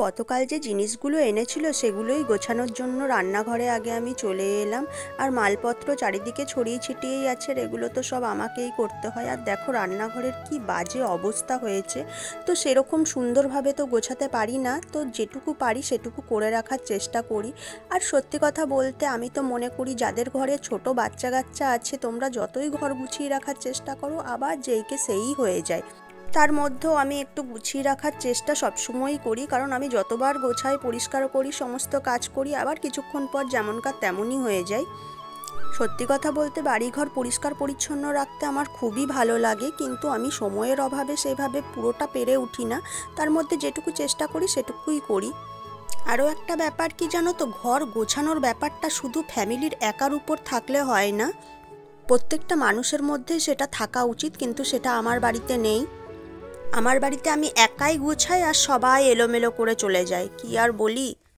গতকাল যে জিনিসগুলো এনেছিল সেগুলোই গোছানোর জন্য রান্নাঘরে আগে আমি চলে এলাম। আর মালপত্র চারিদিকে ছড়িয়ে ছিটিয়েই আছে, এগুলো তো সব আমাকেই করতে হয়। আর দেখো রান্নাঘরের কি বাজে অবস্থা হয়েছে। তো সেরকম সুন্দরভাবে তো গোছাতে পারি না, তো যেটুকু পারি সেটুকু করে রাখার চেষ্টা করি। আর সত্যি কথা বলতে আমি তো মনে করি যাদের ঘরে ছোট বাচ্চা কাচ্চা আছে, তোমরা যতই ঘর গুছিয়ে রাখার চেষ্টা করো আবার যেইকে সেই হয়ে যায়। তার মধ্যেও আমি একটু গুছিয়ে রাখার চেষ্টা সবসময়ই করি, কারণ আমি যতবার গোছাই পরিষ্কার করি সমস্ত কাজ করি আবার কিছুক্ষণ পর যেমনকার তেমনই হয়ে যায়। সত্যি কথা বলতে বাড়িঘর পরিষ্কার পরিচ্ছন্ন রাখতে আমার খুবই ভালো লাগে, কিন্তু আমি সময়ের অভাবে সেভাবে পুরোটা পেরে উঠি না। তার মধ্যে যেটুকু চেষ্টা করি সেটুকুই করি। আরও একটা ব্যাপার কি জানো তো, ঘর গোছানোর ব্যাপারটা শুধু ফ্যামিলির একার উপর থাকলে হয় না, প্রত্যেকটা মানুষের মধ্যে সেটা থাকা উচিত, কিন্তু সেটা আমার বাড়িতে নেই। আমার বাড়িতে আমি একাই গুছাই আর সবাই এলোমেলো করে চলে যায়, কি আর বলি।